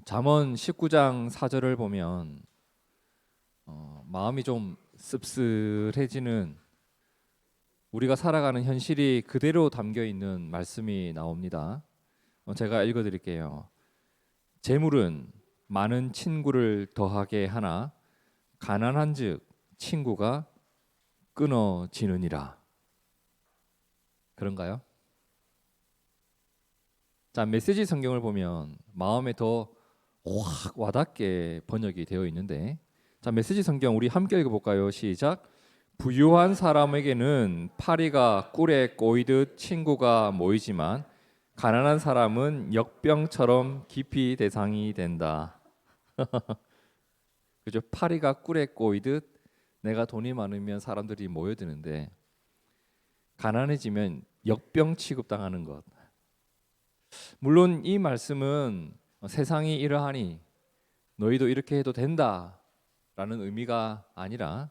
잠언 19장 4절을 보면 마음이 좀 씁쓸해지는 우리가 살아가는 현실이 그대로 담겨 있는 말씀이 나옵니다. 제가 읽어드릴게요. 재물은 많은 친구를 더하게 하나 가난한즉 친구가 끊어지느니라. 그런가요? 자, 메시지 성경을 보면 마음에 더 확 와닿게 번역이 되어 있는데, 자, 메시지 성경 우리 함께 읽어볼까요? 시작. 부유한 사람에게는 파리가 꿀에 꼬이듯 친구가 모이지만 가난한 사람은 역병처럼 깊이 대상이 된다. 그죠? 파리가 꿀에 꼬이듯 내가 돈이 많으면 사람들이 모여드는데 가난해지면 역병 취급당하는 것. 물론 이 말씀은 세상이 이러하니 너희도 이렇게 해도 된다라는 의미가 아니라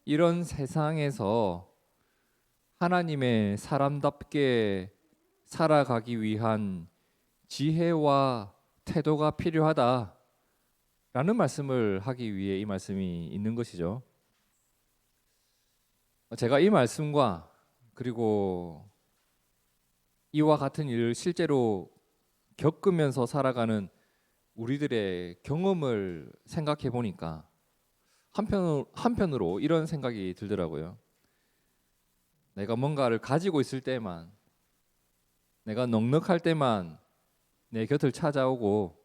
이런 세상에서 하나님의 사람답게 살아가기 위한 지혜와 태도가 필요하다라는 말씀을 하기 위해 이 말씀이 있는 것이죠. 제가 이 말씀과 그리고 이와 같은 일을 실제로 겪으면서 살아가는 우리들의 경험을 생각해 보니까 한편으로 이런 생각이 들더라고요. 내가 뭔가를 가지고 있을 때만, 내가 넉넉할 때만 내 곁을 찾아오고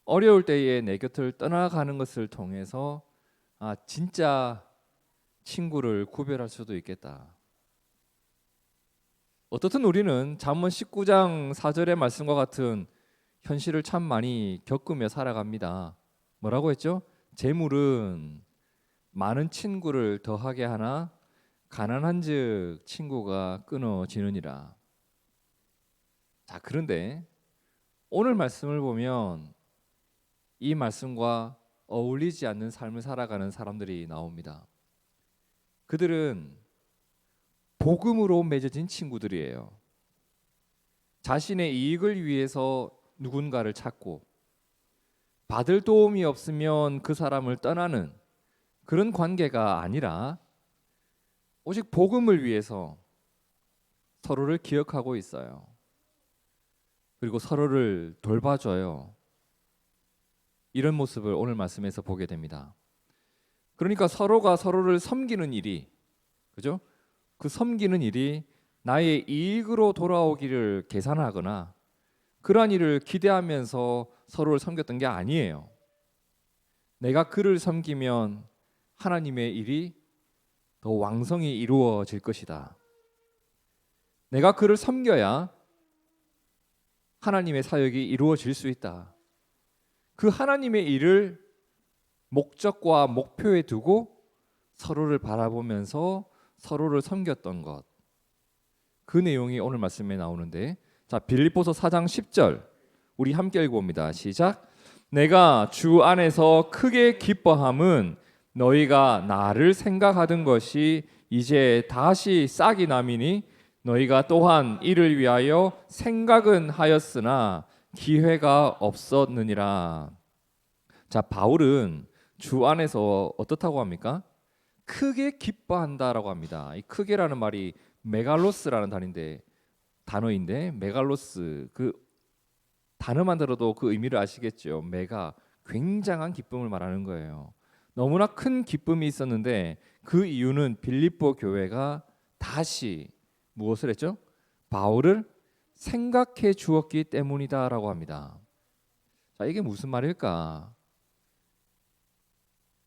어려울 때에 내 곁을 떠나가는 것을 통해서 진짜 친구를 구별할 수도 있겠다. 어떻든 우리는 잠언 19장 4절의 말씀과 같은 현실을 참 많이 겪으며 살아갑니다. 뭐라고 했죠? 재물은 많은 친구를 더하게 하나 가난한즉 친구가 끊어지느니라. 자, 그런데 오늘 말씀을 보면 이 말씀과 어울리지 않는 삶을 살아가는 사람들이 나옵니다. 그들은 복음으로 맺어진 친구들이에요. 자신의 이익을 위해서 누군가를 찾고 받을 도움이 없으면 그 사람을 떠나는 그런 관계가 아니라 오직 복음을 위해서 서로를 기억하고 있어요. 그리고 서로를 돌봐줘요. 이런 모습을 오늘 말씀에서 보게 됩니다. 그러니까 서로가 서로를 섬기는 일이, 그죠? 그 섬기는 일이 나의 이익으로 돌아오기를 계산하거나 그러한 일을 기대하면서 서로를 섬겼던 게 아니에요. 내가 그를 섬기면 하나님의 일이 더 왕성히 이루어질 것이다. 내가 그를 섬겨야 하나님의 사역이 이루어질 수 있다. 그 하나님의 일을 목적과 목표에 두고 서로를 바라보면서 서로를 섬겼던 것. 그 내용이 오늘 말씀에 나오는데, 자, 빌립보서 4장 10절 우리 함께 읽어봅니다. 시작. 내가 주 안에서 크게 기뻐함은 너희가 나를 생각하던 것이 이제 다시 싹이 나미니 너희가 또한 이를 위하여 생각은 하였으나 기회가 없었느니라. 자, 바울은 주 안에서 어떻다고 합니까? 크게 기뻐한다라고 합니다. 이 크게라는 말이 메갈로스라는 단어인데 메갈로스, 그 단어만 들어도 그 의미를 아시겠죠. 메가, 굉장한 기쁨을 말하는 거예요. 너무나 큰 기쁨이 있었는데 그 이유는 빌립보 교회가 다시 무엇을 했죠? 바울을 생각해 주었기 때문이다라고 합니다. 자, 이게 무슨 말일까?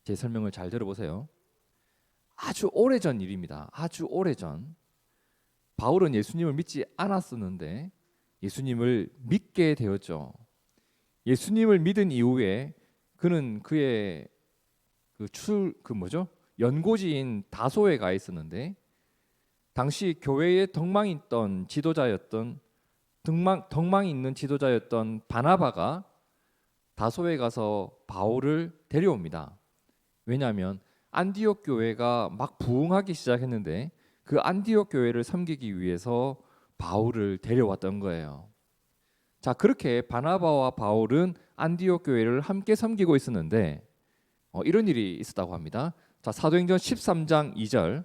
제 설명을 잘 들어보세요. 아주 오래전 일입니다. 아주 오래전. 바울은 예수님을 믿지 않았었는데 예수님을 믿게 되었죠. 예수님을 믿은 이후에 그는 그의 연고지인 다소에 가 있었는데 당시 교회에 덕망이 있는 지도자였던 바나바가 다소에 가서 바울을 데려옵니다. 왜냐하면 안디옥 교회가 막 부흥하기 시작했는데 그 안디옥 교회를 섬기기 위해서 바울을 데려왔던 거예요. 자, 그렇게 바나바와 바울은 안디옥 교회를 함께 섬기고 있었는데 이런 일이 있었다고 합니다. 자, 사도행전 13장 2절.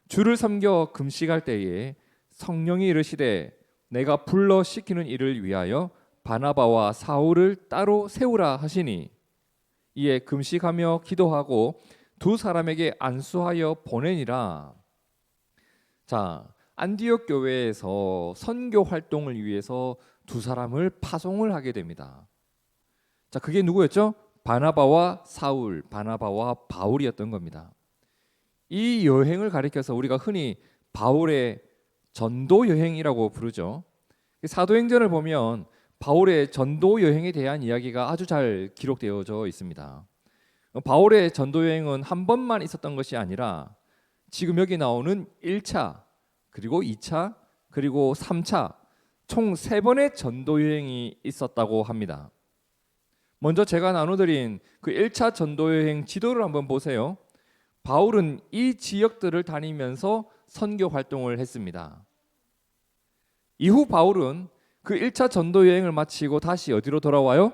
주를 섬겨 금식할 때에 성령이 이르시되 내가 불러 시키는 일을 위하여 바나바와 사울을 따로 세우라 하시니 이에 금식하며 기도하고 두 사람에게 안수하여 보내니라. 자, 안디옥 교회에서 선교 활동을 위해서 두 사람을 파송을 하게 됩니다. 자, 그게 누구였죠? 바나바와 사울, 바나바와 바울이었던 겁니다. 이 여행을 가리켜서 우리가 흔히 바울의 전도 여행이라고 부르죠. 사도행전을 보면 바울의 전도 여행에 대한 이야기가 아주 잘 기록되어져 있습니다. 바울의 전도 여행은 한 번만 있었던 것이 아니라 지금 여기 나오는 1차, 그리고 2차, 그리고 3차 총 3번의 전도 여행이 있었다고 합니다. 먼저 제가 나눠드린 그 1차 전도 여행 지도를 한번 보세요. 바울은 이 지역들을 다니면서 선교 활동을 했습니다. 이후 바울은 그 1차 전도 여행을 마치고 다시 어디로 돌아와요?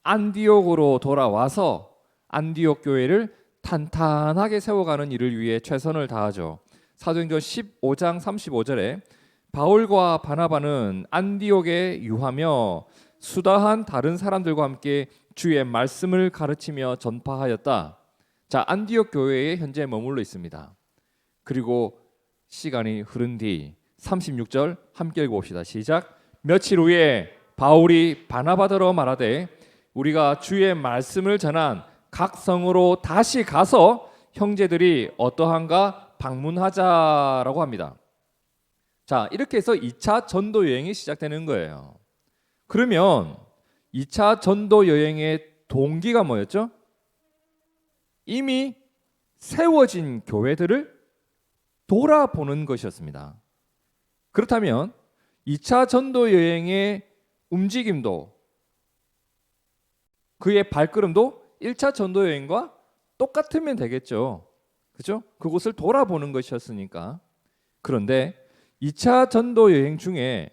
안디옥으로 돌아와서 안디옥 교회를 탄탄하게 세워가는 일을 위해 최선을 다하죠. 사도행전 15장 35절에 바울과 바나바는 안디옥에 유하며 수다한 다른 사람들과 함께 주의 말씀을 가르치며 전파하였다. 자, 안디옥 교회에 현재 머물러 있습니다. 그리고 시간이 흐른 뒤 36절 함께 읽어봅시다. 시작. 며칠 후에 바울이 바나바더러 말하되 우리가 주의 말씀을 전한 각 성으로 다시 가서 형제들이 어떠한가 방문하자라고 합니다. 자, 이렇게 해서 2차 전도 여행이 시작되는 거예요. 그러면 2차 전도 여행의 동기가 뭐였죠? 이미 세워진 교회들을 돌아보는 것이었습니다. 그렇다면 2차 전도 여행의 움직임도 그의 발걸음도 1차 전도 여행과 똑같으면 되겠죠. 그렇죠? 그곳을 돌아보는 것이었으니까. 그런데 2차 전도 여행 중에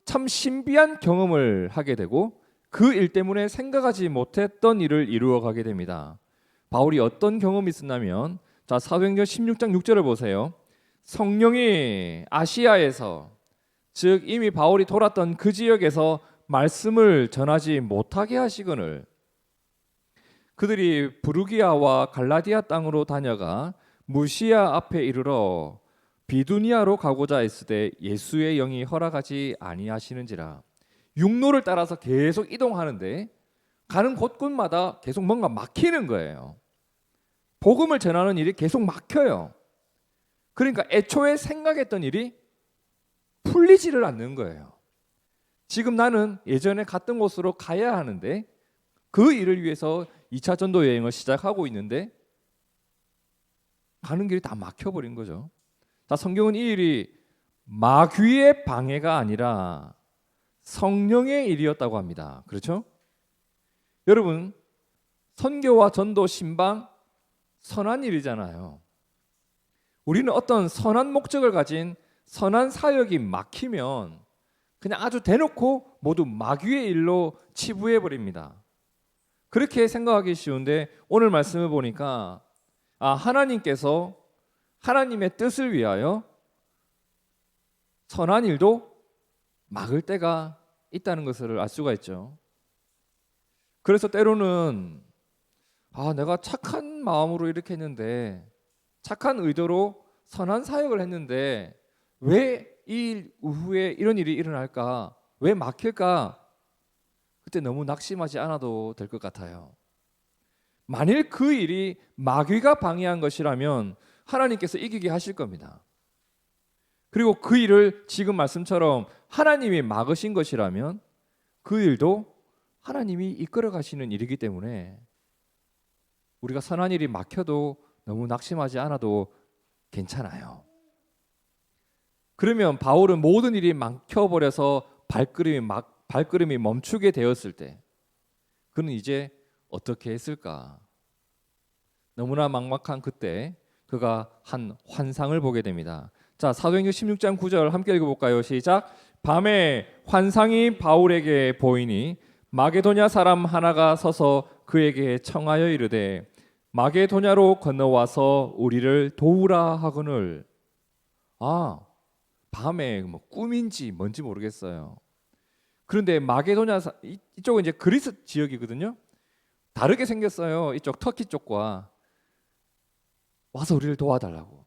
참 신비한 경험을 하게 되고 그 일 때문에 생각하지 못했던 일을 이루어 가게 됩니다. 바울이 어떤 경험이 있었냐면 자, 사도행전 16장 6절을 보세요. 성령이 아시아에서 즉 이미 바울이 돌았던 그 지역에서 말씀을 전하지 못하게 하시거늘 그들이 부르기아와 갈라디아 땅으로 다녀가 무시아 앞에 이르러 비두니아로 가고자 했으되 예수의 영이 허락하지 아니하시는지라. 육로를 따라서 계속 이동하는데 가는 곳곳마다 계속 뭔가 막히는 거예요. 복음을 전하는 일이 계속 막혀요. 그러니까 애초에 생각했던 일이 풀리지를 않는 거예요. 지금 나는 예전에 갔던 곳으로 가야 하는데 그 일을 위해서 2차 전도 여행을 시작하고 있는데 가는 길이 다 막혀버린 거죠. 자, 성경은 이 일이 마귀의 방해가 아니라 성령의 일이었다고 합니다. 그렇죠? 여러분, 선교와 전도 신방 선한 일이잖아요. 우리는 어떤 선한 목적을 가진 선한 사역이 막히면 그냥 아주 대놓고 모두 마귀의 일로 치부해 버립니다. 그렇게 생각하기 쉬운데 오늘 말씀을 보니까 하나님께서 하나님의 뜻을 위하여 선한 일도 막을 때가 있다는 것을 알 수가 있죠. 그래서 때로는 내가 착한 마음으로 이렇게 했는데 착한 의도로 선한 사역을 했는데 왜 이 이후에 이런 일이 일어날까? 왜 막힐까? 그때 너무 낙심하지 않아도 될 것 같아요. 만일 그 일이 마귀가 방해한 것이라면 하나님께서 이기게 하실 겁니다. 그리고 그 일을 지금 말씀처럼 하나님이 막으신 것이라면 그 일도 하나님이 이끌어 가시는 일이기 때문에 우리가 선한 일이 막혀도 너무 낙심하지 않아도 괜찮아요. 그러면 바울은 모든 일이 막혀버려서 발걸음이 멈추게 되었을 때 그는 이제 어떻게 했을까? 너무나 막막한 그때 그가 한 환상을 보게 됩니다. 자, 사도행전 16장 9절 함께 읽어볼까요? 시작. 밤에 환상이 바울에게 보이니 마게도냐 사람 하나가 서서 그에게 청하여 이르되 마게도냐로 건너와서 우리를 도우라 하거늘. 밤에 뭐 꿈인지 뭔지 모르겠어요. 그런데 마게도냐 이쪽은 이제 그리스 지역이거든요. 다르게 생겼어요. 이쪽 터키 쪽과. 와서 우리를 도와달라고.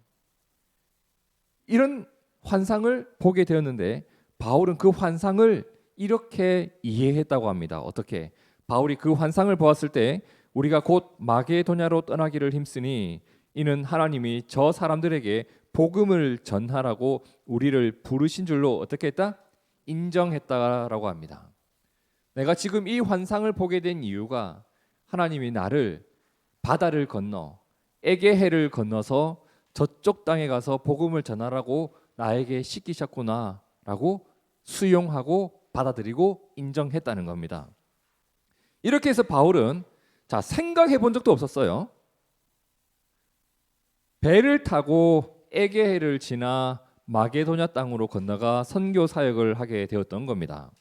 이런 환상을 보게 되었는데 바울은 그 환상을 이렇게 이해했다고 합니다. 어떻게? 바울이 그 환상을 보았을 때 우리가 곧 마게도냐로 떠나기를 힘쓰니 이는 하나님이 저 사람들에게 복음을 전하라고 우리를 부르신 줄로 어떻게 했다? 인정했다라고 합니다. 내가 지금 이 환상을 보게 된 이유가 하나님이 나를 바다를 건너 에게해를 건너서 저쪽 땅에 가서 복음을 전하라고 나에게 시키셨구나라고 수용하고 받아들이고 인정했다는 겁니다. 이렇게 해서 바울은 생각해 본 적도 없었어요. 배를 타고 에게해를 지나 마게도냐 땅으로 건너가 선교 사역을 하게 되었던 겁니다.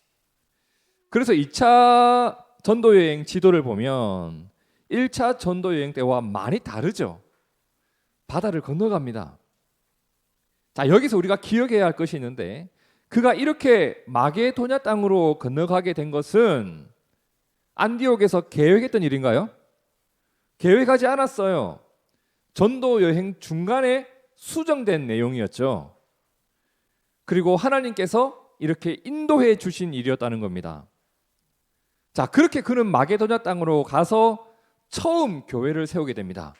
그래서 2차 전도 여행 지도를 보면 1차 전도 여행 때와 많이 다르죠. 바다를 건너갑니다. 여기서 우리가 기억해야 할 것이 있는데 그가 이렇게 마게도냐 땅으로 건너가게 된 것은 안디옥에서 계획했던 일인가요? 계획하지 않았어요. 전도 여행 중간에 수정된 내용이었죠. 그리고 하나님께서 이렇게 인도해 주신 일이었다는 겁니다. 그렇게 그는 마게도냐 땅으로 가서 처음 교회를 세우게 됩니다.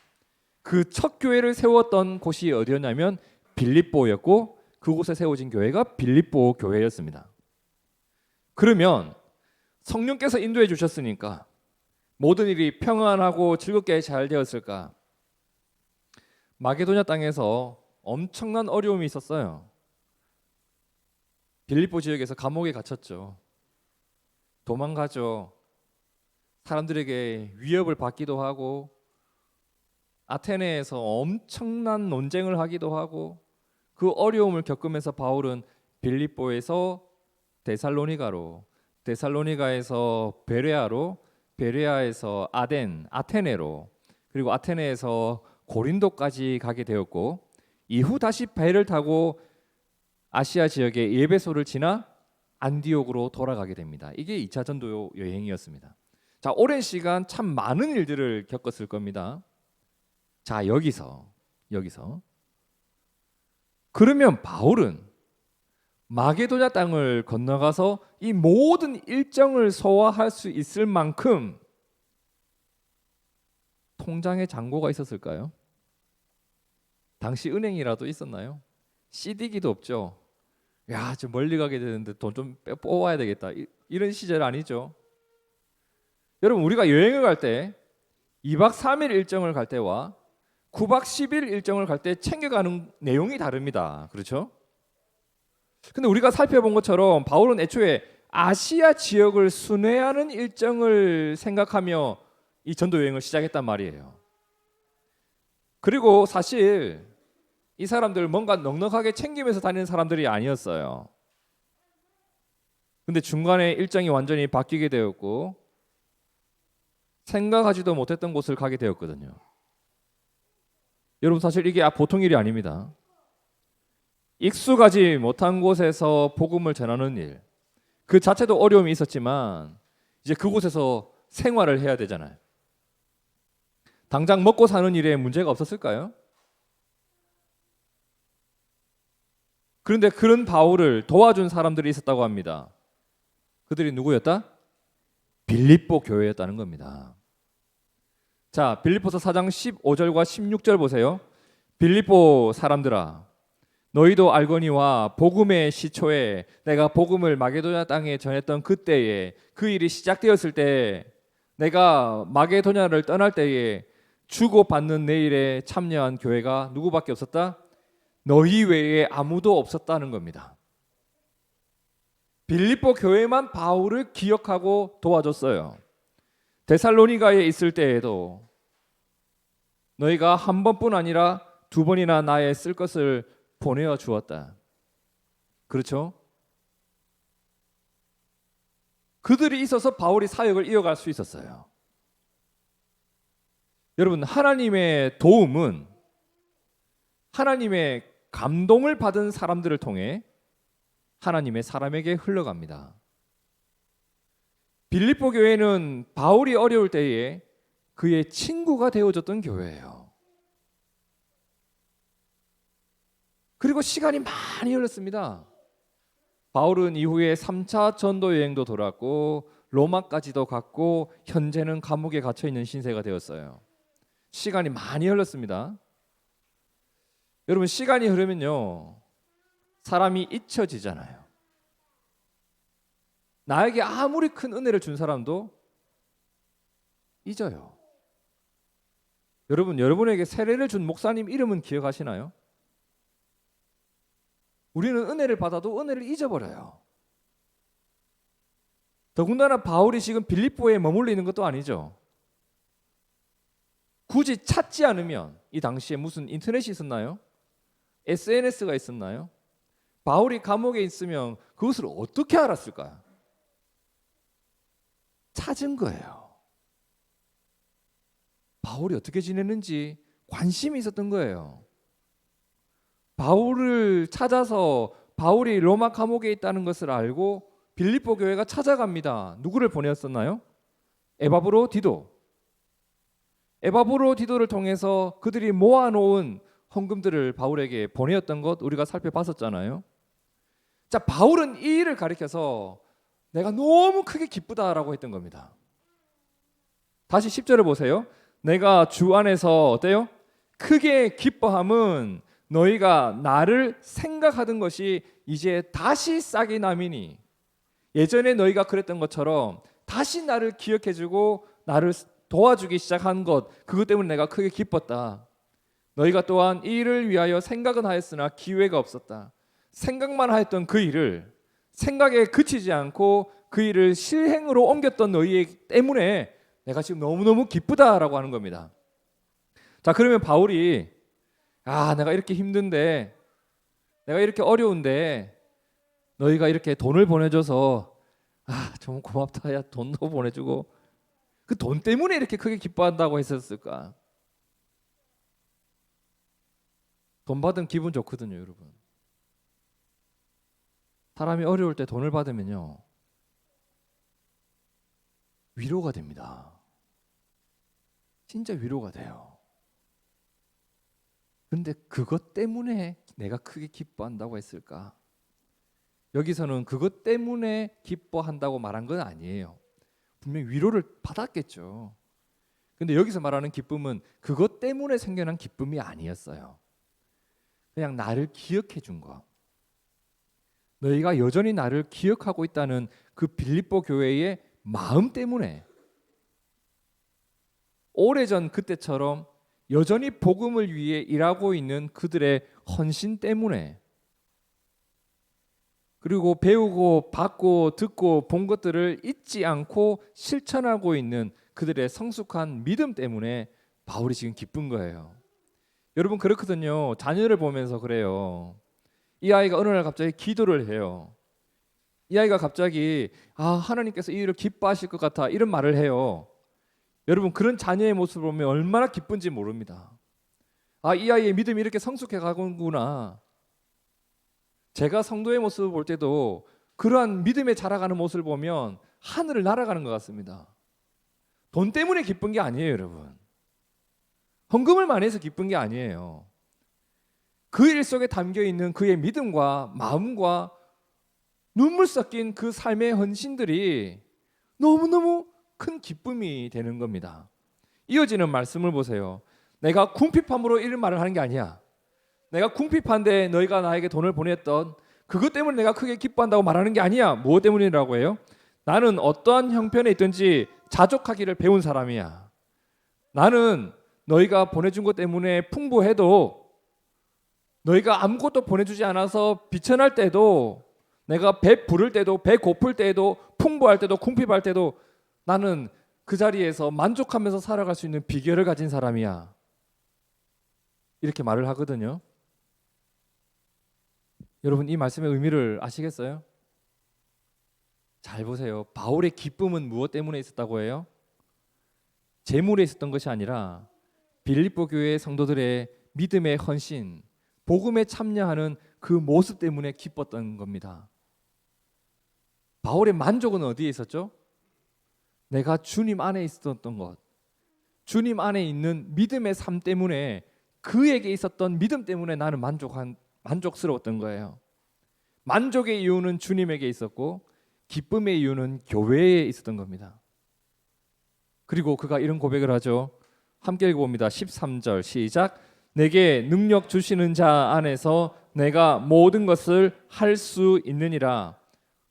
그 첫 교회를 세웠던 곳이 어디였냐면 빌립보였고 그곳에 세워진 교회가 빌립보 교회였습니다. 그러면 성령께서 인도해 주셨으니까 모든 일이 평안하고 즐겁게 잘 되었을까? 마게도냐 땅에서 엄청난 어려움이 있었어요. 빌립보 지역에서 감옥에 갇혔죠. 도망가죠. 사람들에게 위협을 받기도 하고 아테네에서 엄청난 논쟁을 하기도 하고 그 어려움을 겪으면서 바울은 빌립보에서 데살로니가로, 데살로니가에서 베레아로, 베레아에서 아테네로, 그리고 아테네에서 고린도까지 가게 되었고 이후 다시 배를 타고 아시아 지역의 에베소를 지나 안디옥으로 돌아가게 됩니다. 이게 2차 전도 여행이었습니다. 오랜 시간 참 많은 일들을 겪었을 겁니다. 여기서 그러면 바울은 마게도냐 땅을 건너가서 이 모든 일정을 소화할 수 있을 만큼 통장에 잔고가 있었을까요? 당시 은행이라도 있었나요? CD기도 없죠. 좀 멀리 가게 되는데 돈 좀 뽑아야 되겠다. 이런 시절 아니죠. 여러분 우리가 여행을 갈 때 2박 3일 일정을 갈 때와 9박 10일 일정을 갈 때 챙겨가는 내용이 다릅니다. 그렇죠? 근데 우리가 살펴본 것처럼 바울은 애초에 아시아 지역을 순회하는 일정을 생각하며 이 전도 여행을 시작했단 말이에요. 그리고 사실 이 사람들 뭔가 넉넉하게 챙기면서 다니는 사람들이 아니었어요. 근데 중간에 일정이 완전히 바뀌게 되었고 생각하지도 못했던 곳을 가게 되었거든요. 여러분 사실 이게 보통 일이 아닙니다. 익숙하지 못한 곳에서 복음을 전하는 일, 그 자체도 어려움이 있었지만 이제 그곳에서 생활을 해야 되잖아요. 당장 먹고 사는 일에 문제가 없었을까요? 그런데 그런 바울을 도와준 사람들이 있었다고 합니다. 그들이 누구였다? 빌립보 교회였다는 겁니다. 빌립보서 4장 15절과 16절 보세요. 빌립보 사람들아 너희도 알거니와 복음의 시초에 내가 복음을 마게도냐 땅에 전했던 그때에 그 일이 시작되었을 때 내가 마게도냐를 떠날 때에 주고받는 내 일에 참여한 교회가 누구밖에 없었다? 너희 외에 아무도 없었다는 겁니다. 빌립보 교회만 바울을 기억하고 도와줬어요. 데살로니가에 있을 때에도 너희가 한 번뿐 아니라 2번이나 나의 쓸 것을 보내어 주었다. 그렇죠? 그들이 있어서 바울이 사역을 이어갈 수 있었어요. 여러분, 하나님의 도움은 하나님의 감동을 받은 사람들을 통해 하나님의 사람에게 흘러갑니다. 빌립보 교회는 바울이 어려울 때에 그의 친구가 되어줬던 교회예요. 그리고 시간이 많이 흘렀습니다. 바울은 이후에 3차 전도 여행도 돌았고 로마까지도 갔고 현재는 감옥에 갇혀 있는 신세가 되었어요. 시간이 많이 흘렀습니다. 여러분, 시간이 흐르면요, 사람이 잊혀지잖아요. 나에게 아무리 큰 은혜를 준 사람도 잊어요. 여러분, 여러분에게 세례를 준 목사님 이름은 기억하시나요? 우리는 은혜를 받아도 은혜를 잊어버려요. 더군다나 바울이 지금 빌립보에 머물러 있는 것도 아니죠. 굳이 찾지 않으면, 이 당시에 무슨 인터넷이 있었나요? SNS가 있었나요? 바울이 감옥에 있으면 그것을 어떻게 알았을까요? 찾은 거예요. 바울이 어떻게 지냈는지 관심이 있었던 거예요. 바울을 찾아서 바울이 로마 감옥에 있다는 것을 알고 빌립보 교회가 찾아갑니다. 누구를 보냈었나요? 에바브로 디도. 에바브로 디도를 통해서 그들이 모아놓은 헌금들을 바울에게 보내었던 것 우리가 살펴봤었잖아요. 자, 바울은 이 일을 가리켜서 내가 너무 크게 기쁘다라고 했던 겁니다. 다시 10절을 보세요. 내가 주 안에서 어때요? 크게 기뻐함은 너희가 나를 생각하던 것이 이제 다시 싹이 나미니, 예전에 너희가 그랬던 것처럼 다시 나를 기억해주고 나를 도와주기 시작한 것, 그것 때문에 내가 크게 기뻤다. 너희가 또한 이 일을 위하여 생각은 하였으나 기회가 없었다. 생각만 하였던 그 일을 생각에 그치지 않고 그 일을 실행으로 옮겼던 너희 때문에 내가 지금 너무너무 기쁘다라고 하는 겁니다. 자, 그러면 바울이 내가 이렇게 힘든데, 내가 이렇게 어려운데 너희가 이렇게 돈을 보내줘서 정말 고맙다, 야 돈도 보내주고, 그 돈 때문에 이렇게 크게 기뻐한다고 했었을까? 돈 받으면 기분 좋거든요, 여러분. 사람이 어려울 때 돈을 받으면요, 위로가 됩니다. 진짜 위로가 돼요. 근데 그것 때문에 내가 크게 기뻐한다고 했을까? 여기서는 그것 때문에 기뻐한다고 말한 건 아니에요. 분명히 위로를 받았겠죠. 근데 여기서 말하는 기쁨은 그것 때문에 생겨난 기쁨이 아니었어요. 그냥 나를 기억해 준 거. 너희가 여전히 나를 기억하고 있다는 그 빌립보 교회의 마음 때문에, 오래전 그때처럼 여전히 복음을 위해 일하고 있는 그들의 헌신 때문에, 그리고 배우고 받고 듣고 본 것들을 잊지 않고 실천하고 있는 그들의 성숙한 믿음 때문에 바울이 지금 기쁜 거예요. 여러분, 그렇거든요. 자녀를 보면서 그래요. 이 아이가 어느 날 갑자기 기도를 해요. 이 아이가 갑자기 하나님께서 이 일을 기뻐하실 것 같아, 이런 말을 해요. 여러분, 그런 자녀의 모습을 보면 얼마나 기쁜지 모릅니다. 이 아이의 믿음이 이렇게 성숙해 가는구나. 제가 성도의 모습을 볼 때도 그러한 믿음에 자라가는 모습을 보면 하늘을 날아가는 것 같습니다. 돈 때문에 기쁜 게 아니에요, 여러분. 헌금을 많이 해서 기쁜 게 아니에요. 그 일 속에 담겨 있는 그의 믿음과 마음과 눈물 섞인 그 삶의 헌신들이 너무너무 큰 기쁨이 되는 겁니다. 이어지는 말씀을 보세요. 내가 궁핍함으로 이런 말을 하는 게 아니야. 내가 궁핍한데 너희가 나에게 돈을 보냈던 그것 때문에 내가 크게 기뻐한다고 말하는 게 아니야. 무엇 때문이라고 해요? 나는 어떠한 형편에 있든지 자족하기를 배운 사람이야. 나는 너희가 보내준 것 때문에 풍부해도, 너희가 아무것도 보내주지 않아서 비천할 때도, 내가 배 부를 때도, 배 고플 때도, 풍부할 때도, 궁핍할 때도 나는 그 자리에서 만족하면서 살아갈 수 있는 비결을 가진 사람이야. 이렇게 말을 하거든요. 여러분, 이 말씀의 의미를 아시겠어요? 잘 보세요. 바울의 기쁨은 무엇 때문에 있었다고 해요? 재물에 있었던 것이 아니라 빌립보 교회 성도들의 믿음의 헌신, 복음에 참여하는 그 모습 때문에 기뻤던 겁니다. 바울의 만족은 어디에 있었죠? 내가 주님 안에 있었던 것, 주님 안에 있는 믿음의 삶 때문에, 그에게 있었던 믿음 때문에 나는 만족스러웠던 거예요. 만족의 이유는 주님에게 있었고 기쁨의 이유는 교회에 있었던 겁니다. 그리고 그가 이런 고백을 하죠. 함께 읽어봅니다. 13절 시작. 내게 능력 주시는 자 안에서 내가 모든 것을 할 수 있느니라.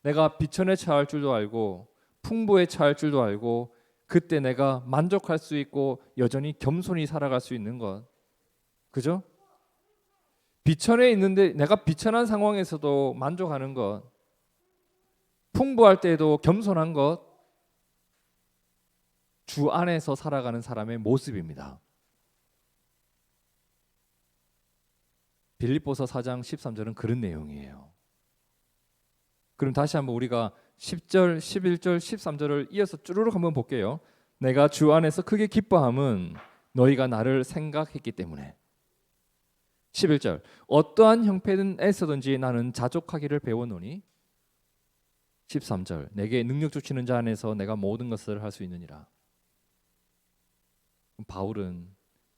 내가 비천에 처할 줄도 알고 풍부에 처할 줄도 알고 그때 내가 만족할 수 있고 여전히 겸손히 살아갈 수 있는 것. 그죠? 비천에 있는데 내가 비천한 상황에서도 만족하는 것, 풍부할 때에도 겸손한 것, 주 안에서 살아가는 사람의 모습입니다. 빌립보서 4장 13절은 그런 내용이에요. 그럼 다시 한번 우리가 10절, 11절, 13절을 이어서 쭈루룩 한번 볼게요. 내가 주 안에서 크게 기뻐함은 너희가 나를 생각했기 때문에. 11절 어떠한 형편에서든지 나는 자족하기를 배워노니. 13절 내게 능력 주시는 자 안에서 내가 모든 것을 할 수 있느니라. 바울은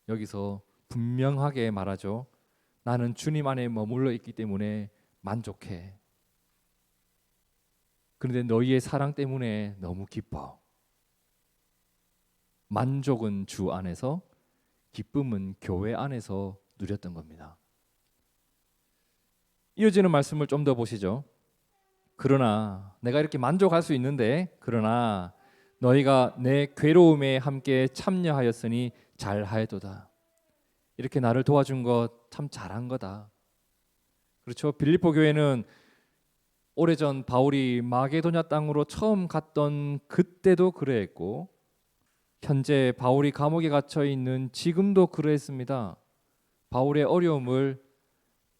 여기서 분명하게 말하죠. 나는 주님 안에 머물러 있기 때문에 만족해. 그런데 너희의 사랑 때문에 너무 기뻐. 만족은 주 안에서, 기쁨은 교회 안에서 누렸던 겁니다. 이어지는 말씀을 좀 더 보시죠. 그러나 내가 이렇게 만족할 수 있는데, 그러나 너희가 내 괴로움에 함께 참여하였으니 잘하였도다. 이렇게 나를 도와준 것 참 잘한 거다. 그렇죠. 빌립보 교회는 오래전 바울이 마게도냐 땅으로 처음 갔던 그때도 그러했고, 현재 바울이 감옥에 갇혀 있는 지금도 그러했습니다. 바울의 어려움을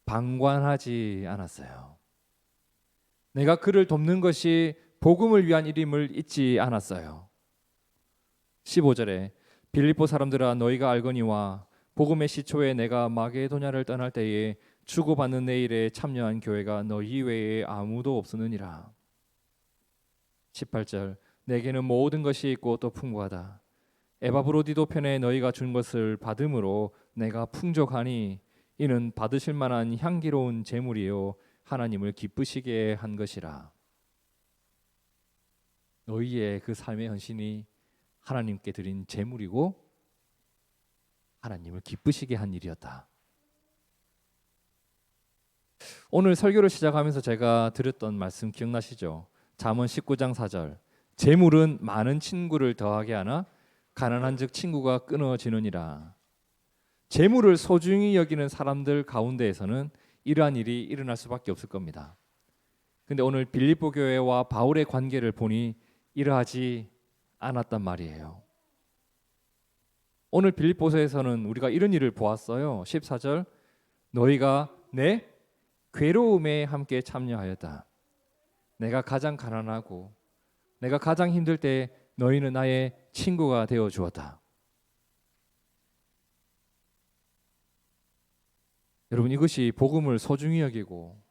방관하지 않았어요. 내가 그를 돕는 것이 복음을 위한 일임을 잊지 않았어요. 15절에 빌립보 사람들아 너희가 알거니와 복음의 시초에 내가 마게도냐를 떠날 때에 주고받는 내 일에 참여한 교회가 너희 외에 아무도 없었느니라. 18절 내게는 모든 것이 있고 또 풍부하다. 에바브로디도 편에 너희가 준 것을 받음으로 내가 풍족하니 이는 받으실 만한 향기로운 제물이요 하나님을 기쁘시게 한 것이라. 너희의 그 삶의 헌신이 하나님께 드린 제물이고 하나님을 기쁘시게 한 일이었다. 오늘 설교를 시작하면서 제가 드렸던 말씀 기억나시죠? 잠언 19장 4절 재물은 많은 친구를 더하게 하나 가난한즉 친구가 끊어지느니라. 재물을 소중히 여기는 사람들 가운데에서는 이러한 일이 일어날 수밖에 없을 겁니다. 근데 오늘 빌립보 교회와 바울의 관계를 보니 이러하지 않았단 말이에요. 오늘 빌립보서에서는 우리가 이런 일을 보았어요. 14절 너희가 내 괴로움에 함께 참여하였다. 내가 가장 가난하고 내가 가장 힘들 때 너희는 나의 친구가 되어 주었다. 여러분 이것이 복음을 소중히 여기고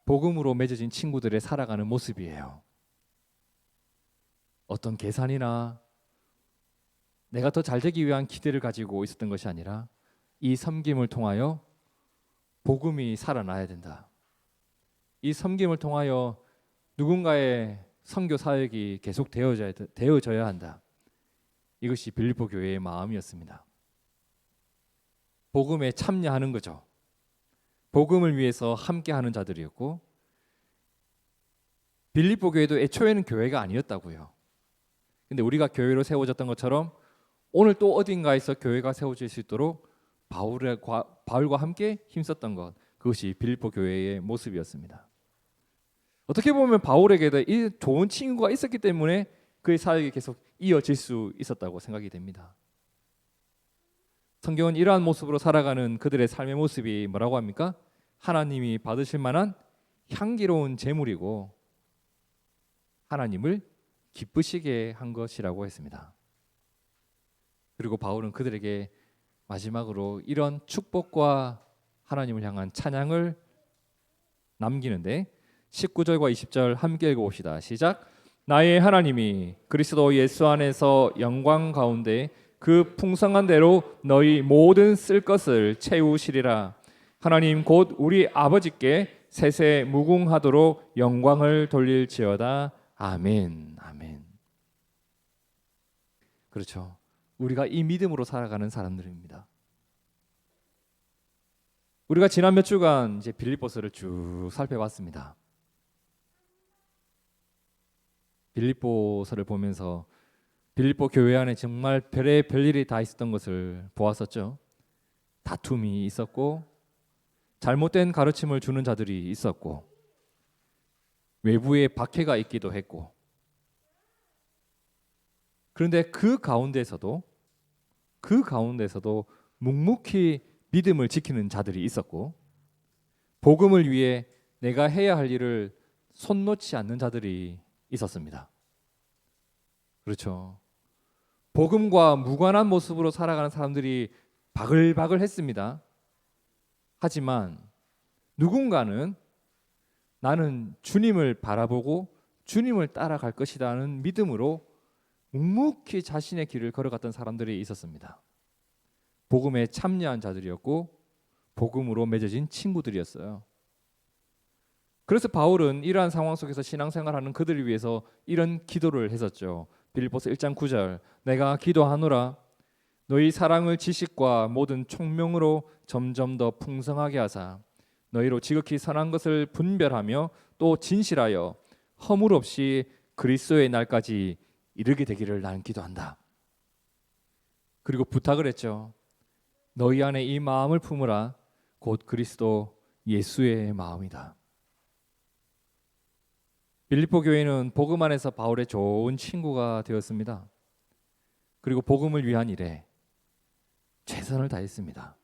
복음으로 맺어진 친구들의 살아가는 모습이에요. 어떤 계산이나 내가 더 잘되기 위한 기대를 가지고 있었던 것이 아니라 이 섬김을 통하여 복음이 살아나야 된다. 이 섬김을 통하여 누군가의 선교 사역이 계속 되어져야 한다. 이것이 빌립보 교회의 마음이었습니다. 복음에 참여하는 거죠. 복음을 위해서 함께하는 자들이었고 빌립보 교회도 애초에는 교회가 아니었다고요. 근데 우리가 교회로 세워졌던 것처럼 오늘 또 어딘가에서 교회가 세워질 수 있도록 바울과 함께 힘썼던 것, 그것이 빌립보 교회의 모습이었습니다. 어떻게 보면 바울에게도 이 좋은 친구가 있었기 때문에 그의 사역이 계속 이어질 수 있었다고 생각이 됩니다. 성경은 이러한 모습으로 살아가는 그들의 삶의 모습이 뭐라고 합니까? 하나님이 받으실 만한 향기로운 제물이고 하나님을 기쁘시게 한 것이라고 했습니다. 그리고 바울은 그들에게 마지막으로 이런 축복과 하나님을 향한 찬양을 남기는데 19절과 20절 함께 읽어봅시다. 시작. 나의 하나님이 그리스도 예수 안에서 영광 가운데 그 풍성한 대로 너희 모든 쓸 것을 채우시리라. 하나님 곧 우리 아버지께 세세 무궁하도록 영광을 돌릴지어다. 아멘. 아멘. 그렇죠. 우리가 이 믿음으로 살아가는 사람들입니다. 우리가 지난 몇 주간 이제 빌립보서를 쭉 살펴봤습니다. 빌립보서를 보면서 빌립보 교회 안에 정말 별일이 다 있었던 것을 보았었죠. 다툼이 있었고 잘못된 가르침을 주는 자들이 있었고 외부에 박해가 있기도 했고, 그런데 그 가운데서도 묵묵히 믿음을 지키는 자들이 있었고, 복음을 위해 내가 해야 할 일을 손 놓지 않는 자들이 있었습니다. 그렇죠. 복음과 무관한 모습으로 살아가는 사람들이 바글바글 했습니다. 하지만 누군가는 나는 주님을 바라보고 주님을 따라갈 것이라는 믿음으로 묵묵히 자신의 길을 걸어갔던 사람들이 있었습니다. 복음에 참여한 자들이었고 복음으로 맺어진 친구들이었어요. 그래서 바울은 이러한 상황 속에서 신앙생활하는 그들을 위해서 이런 기도를 했었죠. 빌립보서 1장 9절, 내가 기도하노라 너희 사랑을 지식과 모든 총명으로 점점 더 풍성하게 하사 너희로 지극히 선한 것을 분별하며 또 진실하여 허물 없이 그리스도의 날까지 이르게 되기를 나는 기도한다. 그리고 부탁을 했죠. 너희 안에 이 마음을 품으라. 곧 그리스도 예수의 마음이다. 빌립보 교회는 복음 안에서 바울의 좋은 친구가 되었습니다. 그리고 복음을 위한 일에 최선을 다했습니다.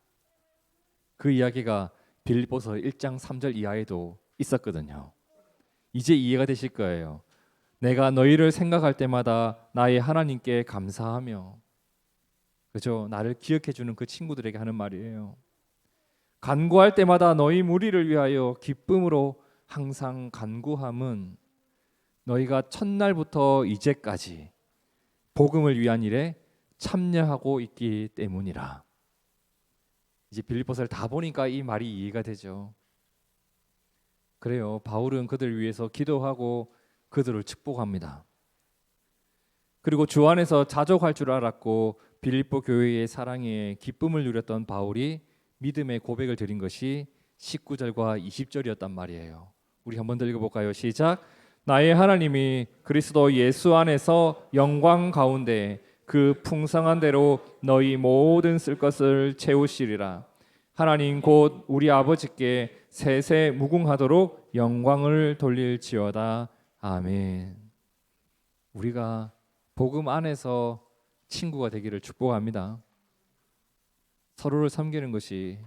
그 이야기가 빌립보서 1장 3절 이하에도 있었거든요. 이제 이해가 되실 거예요. 내가 너희를 생각할 때마다 나의 하나님께 감사하며, 그죠? 나를 기억해 주는 그 친구들에게 하는 말이에요. 간구할 때마다 너희 무리를 위하여 기쁨으로 항상 간구함은 너희가 첫날부터 이제까지 복음을 위한 일에 참여하고 있기 때문이라. 이제 빌립보서를 다 보니까 이 말이 이해가 되죠. 그래요. 바울은 그들을 위해서 기도하고 그들을 축복합니다. 그리고 주 안에서 자족할 줄 알았고 빌립보 교회의 사랑에 기쁨을 누렸던 바울이 믿음의 고백을 드린 것이 19절과 20절이었단 말이에요. 우리 한번 더 읽어볼까요? 시작. 나의 하나님이 그리스도 예수 안에서 영광 가운데 그 풍성한 대로 너희 모든 쓸 것을 채우시리라. 하나님 곧 우리 아버지께 세세 무궁하도록 영광을 돌릴지어다. 아멘. 우리가 복음 안에서 친구가 되기를 축복합니다. 서로를 섬기는 것이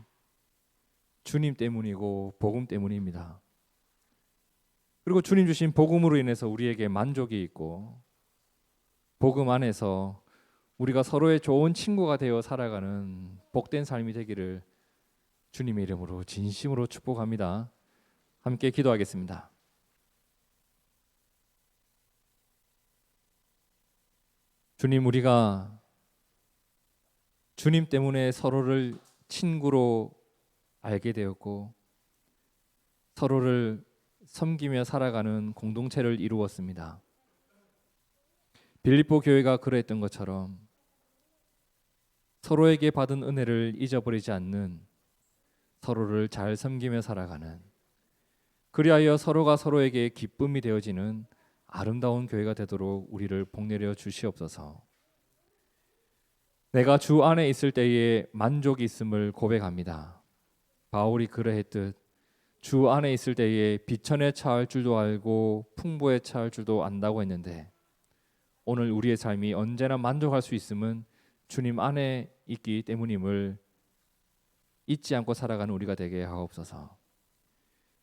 주님 때문이고 복음 때문입니다. 그리고 주님 주신 복음으로 인해서 우리에게 만족이 있고 복음 안에서 우리가 서로의 좋은 친구가 되어 살아가는 복된 삶이 되기를 주님의 이름으로 진심으로 축복합니다. 함께 기도하겠습니다. 주님, 우리가 주님 때문에 서로를 친구로 알게 되었고 서로를 섬기며 살아가는 공동체를 이루었습니다. 빌립보 교회가 그러했던 것처럼 서로에게 받은 은혜를 잊어버리지 않는, 서로를 잘 섬기며 살아가는, 그리하여 서로가 서로에게 기쁨이 되어지는 아름다운 교회가 되도록 우리를 복내려 주시옵소서. 내가 주 안에 있을 때에 만족이 있음을 고백합니다. 바울이 그러했듯 주 안에 있을 때에 비천에 처할 줄도 알고 풍부에 처할 줄도 안다고 했는데, 오늘 우리의 삶이 언제나 만족할 수 있음은 주님 안에 있기 때문임을 잊지 않고 살아가는 우리가 되게 하옵소서.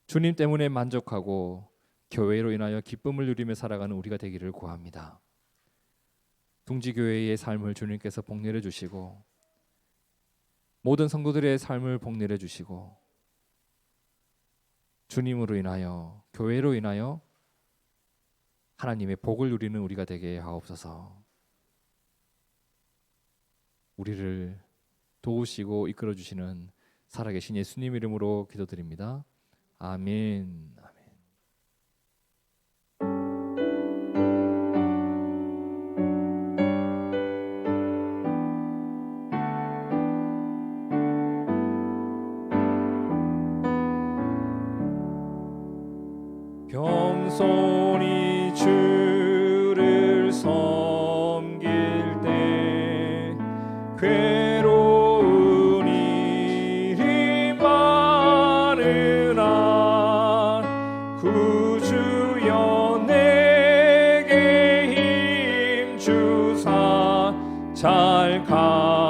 주님 때문에 만족하고 교회로 인하여 기쁨을 누리며 살아가는 우리가 되기를 구합니다. 둥지교회의 삶을 주님께서 복내려 주시고 모든 성도들의 삶을 복내려 주시고 주님으로 인하여 교회로 인하여 하나님의 복을 누리는 우리가 되게 하옵소서. 우리를 도우시고 이끌어 주시는 살아계신 예수님 이름으로 기도드립니다. 아멘. 겸손히 주를 섬길 때 괴로운 일이 많으나 구주여 내게 힘 주사 잘 가